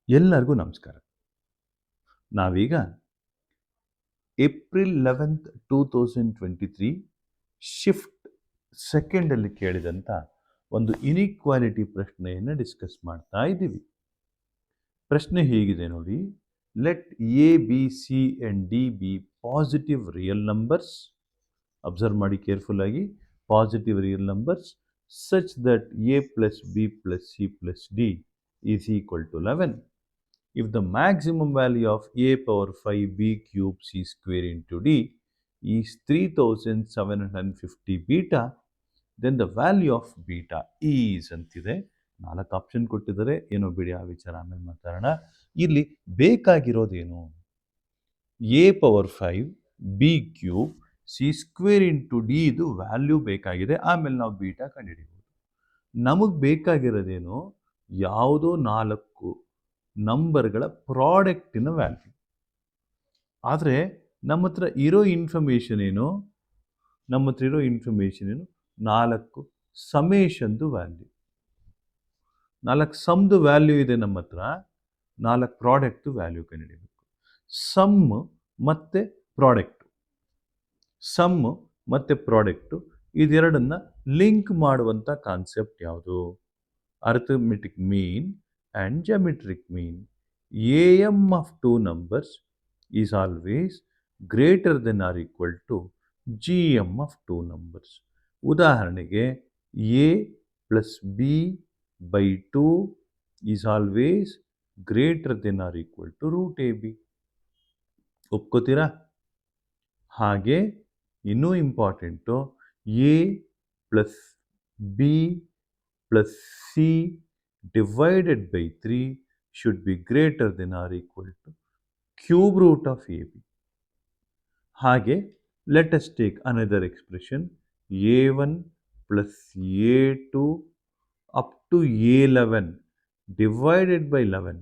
ಎಲ್ಲರಿಗೂ ನಮಸ್ಕಾರ. ನಾವೀಗ ಏಪ್ರಿಲ್ 11th 2023 ಶಿಫ್ಟ್ ಸೆಕೆಂಡಲ್ಲಿ ಕೇಳಿದಂಥ ಒಂದು ಇನಿಕ್ವಾಲಿಟಿ ಪ್ರಶ್ನೆಯನ್ನು ಡಿಸ್ಕಸ್ ಮಾಡ್ತಾ ಇದ್ದೀವಿ. ಪ್ರಶ್ನೆ ಹೀಗಿದೆ ನೋಡಿ. Let A B C and D be positive real numbers. Observe ಮಾಡಿ ಕೇರ್ಫುಲ್ ಆಗಿ. Positive real numbers such that A plus B plus C plus D is equal to 11. If the maximum value of a power 5 b cube c square into d is 3750 beta, then the value of beta is ಅಂತಿದೆ. 4 option ಕೊಟ್ಟಿದ್ದಾರೆ. ಏನೋ ಬಿಡಿ, ಆ ವಿಚಾರ ಆಮೇಲೆ ಮಾತಾಡೋಣ. ಇಲ್ಲಿ ಬೇಕಾಗಿರೋದೇನು? a power 5 b cube C square into D ಇದು ವ್ಯಾಲ್ಯೂ ಬೇಕಾಗಿದೆ. ಆಮೇಲೆ ನಾವು ಬೀಟಾ ಕಂಡುಹಿಡಿಬೋದು. ನಮಗೆ ಬೇಕಾಗಿರೋದೇನು? ಯಾವುದೋ 4 ನಂಬರ್ಗಳ ಪ್ರಾಡಕ್ಟಿನ ವ್ಯಾಲ್ಯೂ. ಆದರೆ ನಮ್ಮ ಹತ್ರ ಇರೋ ಇನ್ಫಾರ್ಮೇಷನ್ ಏನು? 4 ಸಮೇಷನ್ದು ವ್ಯಾಲ್ಯೂ. 4 ಸಮ್ದು ವ್ಯಾಲ್ಯೂ ಇದೆ ನಮ್ಮ ಹತ್ರ. 4 ಪ್ರಾಡಕ್ಟ್ದು ವ್ಯಾಲ್ಯೂ ಕಂಡುಹಿಡಿಯಬೇಕು. ಸಮ್ ಮತ್ತು ಪ್ರಾಡಕ್ಟು, ಸಮ್ ಮತ್ತು ಪ್ರಾಡಕ್ಟು ಇದೆರಡನ್ನ ಲಿಂಕ್ ಮಾಡುವಂಥ ಕಾನ್ಸೆಪ್ಟ್ ಯಾವುದು? Arithmetic mean and geometric mean. AM of two numbers is always greater than or equal to GM of two numbers. ಉದಾಹರಣೆಗೆ a plus b by 2 is always greater than or equal to root ab. ಒಪ್ಕೋತೀರಾ? ಹಾಗೆ ಇನ್ನೂ important, a plus b plus c divided by 3 should be greater than or equal to cube root of AB. ಹಾಗೆ let us take another expression, a1 plus a2 up to a11 divided by 11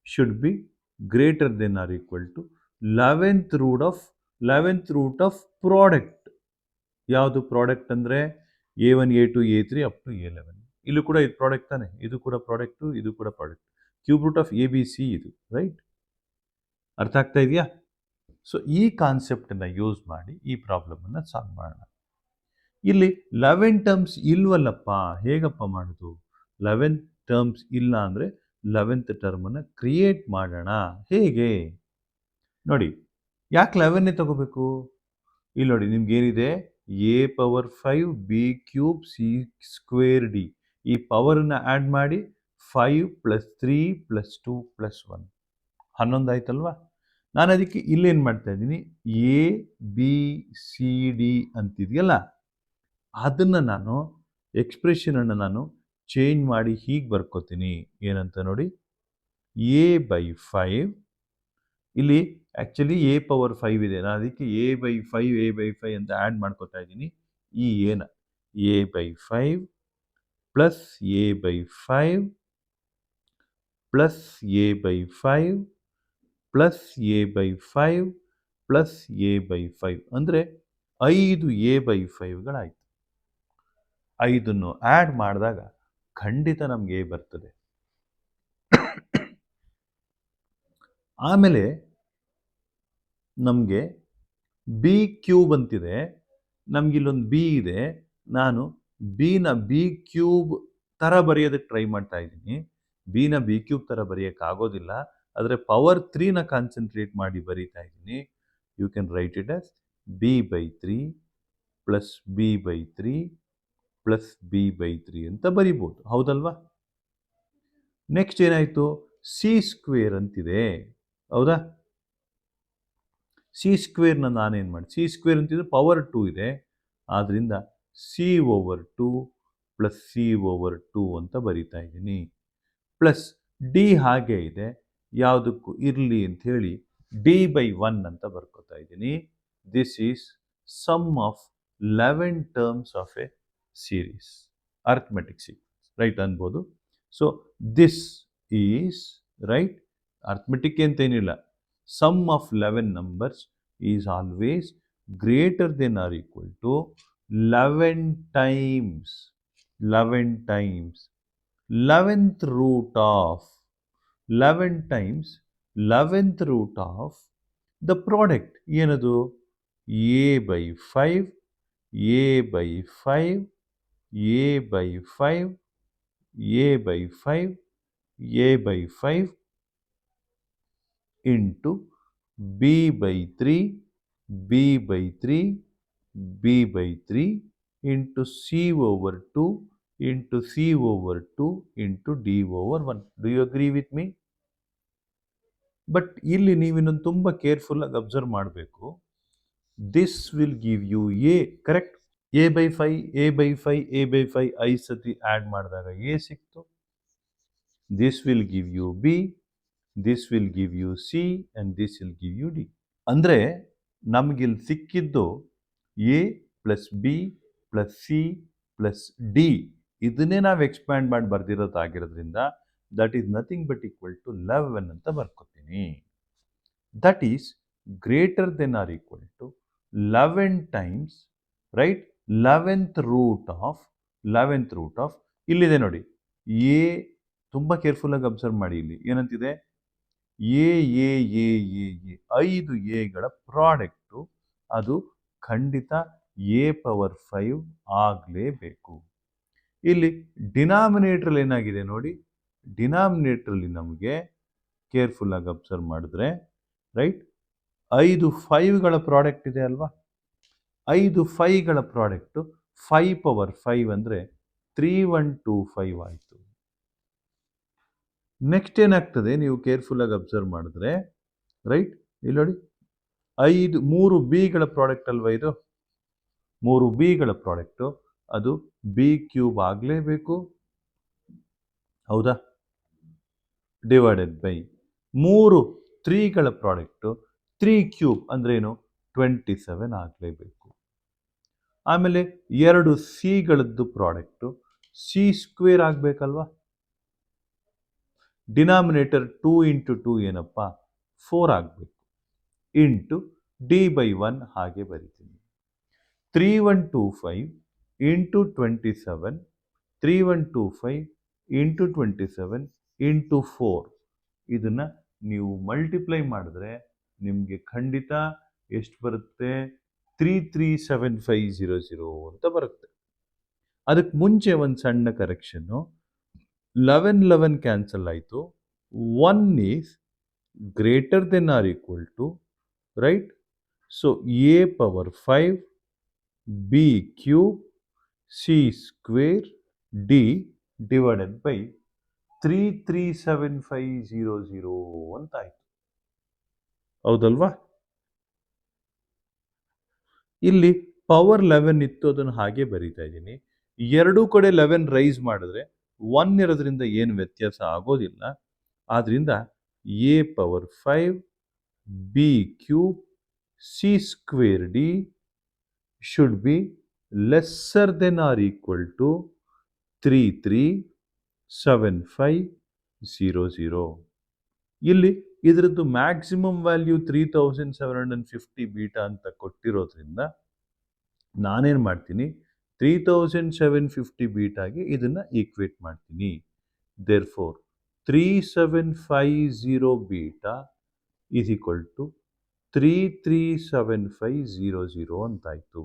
should be greater than or equal to 11th root of product. ಯಾವುದು product ಅಂದರೆ a1 a2 a3 up to a11. ಇಲ್ಲೂ ಕೂಡ ಇದು product ತಾನೆ, ಇದು ಕೂಡ product, ಇದು ಕೂಡ product. Cube root of A B C ಇದು, ರೈಟ್? ಅರ್ಥ ಆಗ್ತಾ ಇದೆಯಾ? ಸೊ ಈ ಕಾನ್ಸೆಪ್ಟನ್ನು ಯೂಸ್ ಮಾಡಿ ಈ ಪ್ರಾಬ್ಲಮನ್ನು ಸಾಲ್ವ್ ಮಾಡೋಣ. ಇಲ್ಲಿ 11 ಟರ್ಮ್ಸ್ ಇಲ್ವಲ್ಲಪ್ಪ, ಹೇಗಪ್ಪ ಮಾಡೋದು? 11 ಟರ್ಮ್ಸ್ ಇಲ್ಲ ಅಂದರೆ 11th ಟರ್ಮನ್ನು ಕ್ರಿಯೇಟ್ ಮಾಡೋಣ. ಹೇಗೆ ನೋಡಿ. ಯಾಕೆ 11ನೇ ತಗೋಬೇಕು? ಇಲ್ಲಿ ನೋಡಿ, ನಿಮ್ಗೇನಿದೆ? A power 5 B cube C square D. ಈ ಪವರನ್ನು ಆ್ಯಡ್ ಮಾಡಿ 5 + 3 + 2 + 1 11 ಆಯ್ತಲ್ವಾ? ನಾನು ಅದಕ್ಕೆ ಇಲ್ಲೇನು ಮಾಡ್ತಾ ಇದ್ದೀನಿ? ಎ ಬಿ ಸಿ ಡಿ ಅಂತಿದೆಯಲ್ಲ, ಅದನ್ನು ನಾನು ಎಕ್ಸ್ಪ್ರೆಷನನ್ನು ನಾನು ಚೇಂಜ್ ಮಾಡಿ ಹೀಗೆ ಬರ್ಕೋತೀನಿ. ಏನಂತ ನೋಡಿ, ಎ ಬೈ 5. ಇಲ್ಲಿ ಆ್ಯಕ್ಚುಲಿ ಎ ಪವರ್ 5 ಇದೆ. ನಾನು ಅದಕ್ಕೆ ಎ ಬೈ 5 ಅಂತ ಆ್ಯಡ್ ಮಾಡ್ಕೋತಾ ಇದ್ದೀನಿ. ಈ ಏನ A by 5 plus A by 5 plus A by 5 plus A by 5 plus A by 5 ಅಂದರೆ 5 ಎ ಬೈ 5ಗಳಾಯಿತು. 5ನ್ನು ಆ್ಯಡ್ ಮಾಡಿದಾಗ ಖಂಡಿತ ನಮಗೆ ಎ ಬರ್ತದೆ. ಆಮೇಲೆ ನಮಗೆ ಬಿ ಕ್ಯೂಬ್ ಅಂತಿದೆ. ನಮಗಿಲ್ಲೊಂದು ಬಿ ಇದೆ. ನಾನು ಬಿನ ಬಿ ಕ್ಯೂಬ್ ಥರ ಬರೆಯೋದಕ್ಕೆ ಟ್ರೈ ಮಾಡ್ತಾ ಇದ್ದೀನಿ. ಬಿನ ಬಿ ಕ್ಯೂಬ್ ಥರ ಬರೆಯೋಕ್ಕಾಗೋದಿಲ್ಲ. ಆದರೆ ಪವರ್ 3ನ ಕಾನ್ಸಂಟ್ರೇಟ್ ಮಾಡಿ ಬರೀತಾ ಇದ್ದೀನಿ. You can write it as B by 3 plus B by 3 plus B by 3 ಅಂತ ಬರಿಬೋದು, ಹೌದಲ್ವಾ? ನೆಕ್ಸ್ಟ್ ಏನಾಯಿತು? ಸಿ ಸ್ಕ್ವೇರ್ ಅಂತಿದೆ, ಹೌದಾ? ಸಿ ಸ್ಕ್ವೇರ್ನ ನಾನೇನು ಮಾಡಿ, ಸಿ ಸ್ಕ್ವೇರ್ ಅಂತಿದ್ರೆ ಪವರ್ 2 ಇದೆ. ಆದ್ದರಿಂದ C over 2 plus C over 2 ಅಂತ ಬರಿತಾ ಇದ್ದೀನಿ. ಪ್ಲಸ್ ಡಿ ಹಾಗೆ ಇದೆ, ಯಾವುದಕ್ಕೂ ಇರಲಿ ಅಂತ ಹೇಳಿ ಡಿ ಬೈ 1 ಅಂತ ಬರ್ಕೋತಾ ಇದ್ದೀನಿ. This is sum of 11 terms of a series, arithmetic sequence, right ಅನ್ಬೋದು. So this is right. Arithmetic ಅಂತೇನಿಲ್ಲ. Sum of 11 numbers is always greater than or equal to 11 times 11th root of 11 times 11th root of the product ಏನದು A by 5 A by 5 A by 5 A by 5 A by 5 into B by 3 B by 3 B by 3 into C over 2 into C over 2 into D over 1. Do you agree with me? But ಇಲ್ಲಿ ನೀವು ಇನ್ನೊಂದು ತುಂಬ careful ಆಗಿ observe ಮಾಡಬೇಕು. This will give you a correct. A by 5 A by 5 A by 5 5 ಸತಿ add ಮಾಡಿದಾಗ A ಸಿಕ್ತು. This will give you B, this will give you C and this will give you D. ಅಂದರೆ ನಮಗಿಲ್ಲಿ ಸಿಕ್ಕಿದ್ದು A plus B plus C plus D, ಇದನ್ನೇ ನಾವು expand ಮಾಡಿ ಬರ್ದಿರೋದಾಗಿರೋದ್ರಿಂದ that is nothing but equal to 11 ಅಂತ ಬರ್ಕೊತೀನಿ. That is greater than or equal to 11 times right 11th root of ಇಲ್ಲಿದೆ ನೋಡಿ ಎ. ತುಂಬ ಕೇರ್ಫುಲ್ಲಾಗಿ ಅಬ್ಸರ್ವ್ ಮಾಡಿ, ಇಲ್ಲಿ ಏನಂತಿದೆ A A A A A 5 ಎಗಳ ಪ್ರಾಡಕ್ಟು, ಅದು ಖಂಡಿತ ಎ ಪವರ್ 5 ಆಗಲೇಬೇಕು. ಇಲ್ಲಿ ಡಿನಾಮಿನೇಟ್ರಲ್ಲಿ ಏನಾಗಿದೆ ನೋಡಿ, ಡಿನಾಮಿನೇಟ್ರಲ್ಲಿ ನಮಗೆ ಕೇರ್ಫುಲ್ಲಾಗಿ ಅಬ್ಸರ್ವ್ ಮಾಡಿದ್ರೆ ರೈಟ್ 5 5ಗಳ ಪ್ರಾಡಕ್ಟ್ ಇದೆ ಅಲ್ವಾ, 5 5ಗಳ ಪ್ರಾಡಕ್ಟು 5 ಪವರ್ 5 ಅಂದರೆ 3125 ಆಯಿತು. ನೆಕ್ಸ್ಟ್ ಏನಾಗ್ತದೆ ನೀವು ಕೇರ್ಫುಲ್ಲಾಗಿ ಅಬ್ಸರ್ವ್ ಮಾಡಿದ್ರೆ ರೈಟ್, ಇಲ್ಲಿ ನೋಡಿ 3 ಬಿಗಳ ಪ್ರಾಡಕ್ಟ್ ಅಲ್ವಾ ಇದು, 3 ಬಿಗಳ ಪ್ರಾಡಕ್ಟು, ಅದು ಬಿ ಕ್ಯೂಬ್ ಆಗಲೇಬೇಕು, ಹೌದಾ, ಡಿವೈಡೆಡ್ ಬೈ 3 3ಗಳ ಪ್ರಾಡಕ್ಟು 3 ಕ್ಯೂಬ್ ಅಂದ್ರೇನು 27 ಆಗಲೇಬೇಕು. ಆಮೇಲೆ 2 ಸಿಗಳದ್ದು ಪ್ರಾಡಕ್ಟು ಸಿ ಸ್ಕ್ವೇರ್ ಆಗಬೇಕಲ್ವಾ, ಡಿನಾಮಿನೇಟರ್ 2 ಇಂಟು 2 ಏನಪ್ಪ 4 ಆಗಬೇಕು, ಇಂಟು ಡಿ ಬೈ 1 ಹಾಗೆ ಬರಿತೀನಿ. 3125 ಇಂಟು 27, 3125 ಇಂಟು 27 ಇಂಟು 4, ಇದನ್ನು ನೀವು ಮಲ್ಟಿಪ್ಲೈ ಮಾಡಿದ್ರೆ ನಿಮಗೆ ಖಂಡಿತ ಎಷ್ಟು ಬರುತ್ತೆ 337500 ಅಂತ ಬರುತ್ತೆ. ಅದಕ್ಕೆ ಮುಂಚೆ ಒಂದು ಸಣ್ಣ ಕರೆಕ್ಷನ್ನು, 11 ಕ್ಯಾನ್ಸಲ್ ಆಯಿತು, 1 is greater than or equal to right, so A power 5 B cube C square D divided by 337500 ಅಂತ ಆಯಿತು, ಹೌದಲ್ವಾ. ಇಲ್ಲಿ ಪವರ್ 11 ಇತ್ತು, ಅದನ್ನು ಹಾಗೆ ಬರೀತಾ ಇದ್ದೀನಿ. ಎರಡೂ ಕಡೆ 11 ರೈಸ್ ಮಾಡಿದ್ರೆ 1 ಇರೋದ್ರಿಂದ ಏನು ವ್ಯತ್ಯಾಸ ಆಗೋದಿಲ್ಲ. ಆದ್ದರಿಂದ A power 5 B cube C square D should be lesser than or equal to 337500. ಇಲ್ಲಿ ಇದರದ್ದು ಮ್ಯಾಕ್ಸಿಮಮ್ ವ್ಯಾಲ್ಯೂ 3750 ಬೀಟಾ ಅಂತ ಕೊಟ್ಟಿರೋದ್ರಿಂದ ನಾನೇನು ಮಾಡ್ತೀನಿ 3750 ಬೀಟಾಗಿ ಇದನ್ನು ಈಕ್ವೇಟ್ ಮಾಡ್ತೀನಿ. Therefore 3750 beta is equal to 337500 ಅಂತಾಯಿತು.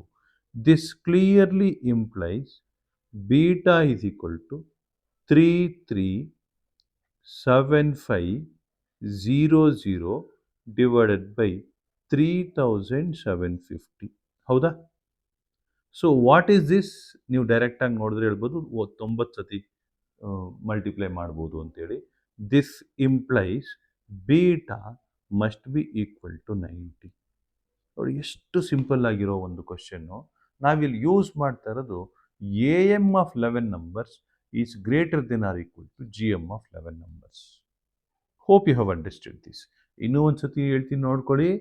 This clearly implies beta is equal to 337500 divided by 3750, ಹೌದಾ. So what is this, ನೀವು ಡೈರೆಕ್ಟಾಗಿ ನೋಡಿದ್ರೆ ಹೇಳ್ಬೋದು 90 ಸತಿ ಮಲ್ಟಿಪ್ಲೈ ಮಾಡ್ಬೋದು ಅಂತೇಳಿ. This implies beta must be equal to 90. ನೋಡಿ ಎಷ್ಟು ಸಿಂಪಲ್ ಆಗಿರೋ ಒಂದು ಕ್ವಶನ್ನು. ನಾವಿಲ್ಲಿ ಯೂಸ್ ಮಾಡ್ತಾ ಇರೋದು A M of 11 numbers is greater than or equal to G M of 11 numbers. Hope you have understood this. ಇನ್ನೂ ಒಂದು ಸತಿ ಹೇಳ್ತೀನಿ ನೋಡ್ಕೊಳ್ಳಿ.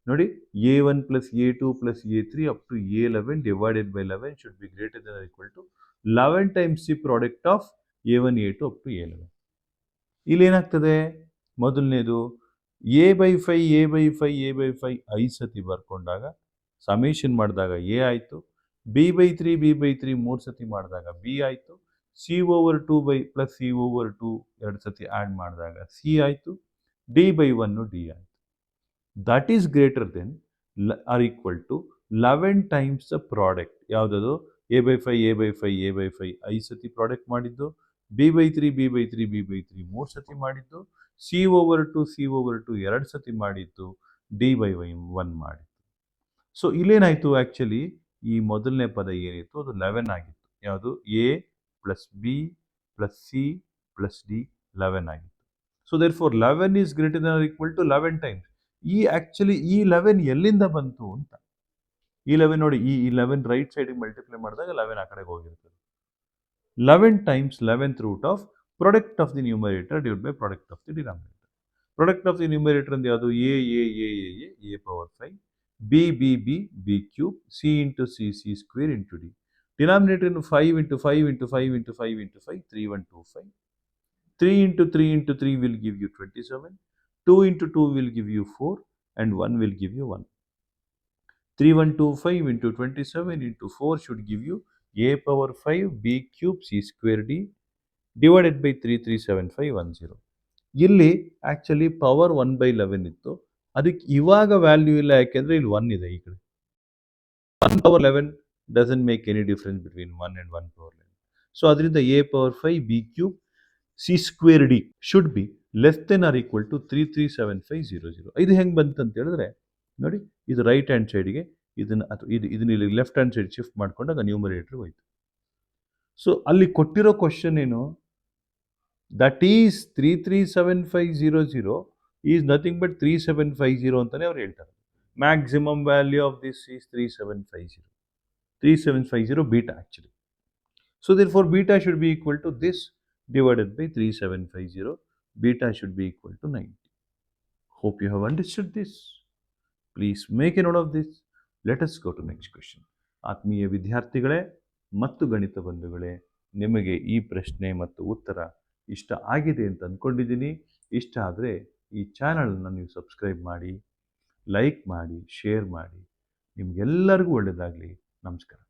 ನೋಡಿ A1 plus A2 plus A3 up to A11 divided by 11 should be greater than or equal to 11 times the product of A1 A2 up to A11. ಇಲ್ಲಿ ಏನಾಗ್ತದೆ, ಮೊದಲನೇದು A by 5 A by 5 A by 5 5 ಸತಿ ಬರ್ಕೊಂಡಾಗ summation ಮಾಡಿದಾಗ A ಆಯಿತು, B by 3 B by 3 3 ಸತಿ ಮಾಡಿದಾಗ B ಆಯಿತು, C over two by plus C over two ಎರಡು ಸತಿ ಆ್ಯಡ್ ಮಾಡಿದಾಗ ಸಿ ಆಯಿತು, ಡಿ ಬೈ ಒನ್ನು ಡಿ ಆಯಿತು. That is greater than or equal to 11 times the product. ಯಾವುದದು? A by five A by five A by five 5 ಸತಿ product ಮಾಡಿದ್ದು, B by three B by three B by three 3 ಸತಿ ಮಾಡಿದ್ದು, C over to 2 ಸತಿ ಮಾಡಿದ್ದು, D by Y 1 ಮಾಡಿದ್ದು. So ಇಲ್ಲೇನಾಯಿತು actually ಈ ಮೊದಲನೇ ಪದ ಏನಿತ್ತು ಅದು 11 ಆಗಿತ್ತು. ಯಾವುದು? A plus B plus C plus D 11 ಆಗಿತ್ತು. So therefore 11 is greater than or equal to 11 times. ಈ ಆ್ಯಕ್ಚುಲಿ ಈ 11 ಎಲ್ಲಿಂದ ಬಂತು ಅಂತ. ಈ 11 ನೋಡಿ, ಈ 11 ರೈಟ್ ಸೈಡಿಗೆ ಮಲ್ಟಿಪ್ಲೈ ಮಾಡಿದಾಗ 11 ಆ ಕಡೆಗೆ ಹೋಗಿರ್ತದೆ. 11 times 11th root of product of the numerator divide by product of the denominator. Product of the numerator ಅಂದ್ರೆ ಯಾವುದು? A power 5, B B B B cube, C into C C square into D. Denominator 5 into 5 into 5 into 5 into 5 3125. 3 into 3 into 3 will give you 27. 2 into 2 will give you 4 and 1 will give you 1. 3125 into 27 into 4 should give you a power 5 b cube c square d divided by 337510. ಇಲ್ಲಿ actually power 1/11 ಇತ್ತು, ಅದಕ್ಕೆ ಇವಾಗ value ಇಲ್ಲ, ಯಾಕೆಂದರೆ ಇಲ್ಲಿ 1 ಇದೆ. ಈ ಕಡೆ 1 power 11 doesn't make any difference between 1 and 1 power 11. So ಅದರಿಂದ a power 5 b cube c square d should be less than or equal to 337500. ಇದು ಹೆಂಗೆ ಬಂತು ಅಂತ ಹೇಳಿದ್ರೆ ನೋಡಿ, ಇದು ರೈಟ್ ಹ್ಯಾಂಡ್ ಸೈಡ್ಗೆ ಇದನ್ನ ಇಲ್ಲಿ ಲೆಫ್ಟ್ ಹ್ಯಾಂಡ್ ಸೈಡ್ ಶಿಫ್ಟ್ ಮಾಡ್ಕೊಂಡಾಗ ನ್ಯೂಮರೇಟರ್ ಹೋಯ್ತು. ಸೊ ಅಲ್ಲಿ ಕೊಟ್ಟಿರೋ ಕ್ವಶನ್ ಏನು? That is 337500 is nothing but 3750 ಅಂತಾನೆ ಅವ್ರು ಹೇಳ್ತಾರೆ. Maximum value of this is 3750 beta actually. So therefore beta should be equal to this divided by 3750. Beta should be equal to 90. Hope you have understood this. Please make a note of this. Let us go to next question. ಆತ್ಮೀಯ ವಿದ್ಯಾರ್ಥಿಗಳೇ ಮತ್ತು ಗಣಿತ ಬಂಧುಗಳೇ, ನಿಮಗೆ ಈ ಪ್ರಶ್ನೆ ಮತ್ತು ಉತ್ತರ ಇಷ್ಟ ಆಗಿದೆ ಅಂತ ಅಂದ್ಕೊಂಡಿದ್ದೀನಿ. ಇಷ್ಟ ಆದರೆ ಈ ಚಾನಲನ್ನು ನೀವು ಸಬ್ಸ್ಕ್ರೈಬ್ ಮಾಡಿ, ಲೈಕ್ ಮಾಡಿ, ಶೇರ್ ಮಾಡಿ. ನಿಮಗೆಲ್ಲರಿಗೂ ಒಳ್ಳೆಯದಾಗಲಿ. ನಮಸ್ಕಾರ.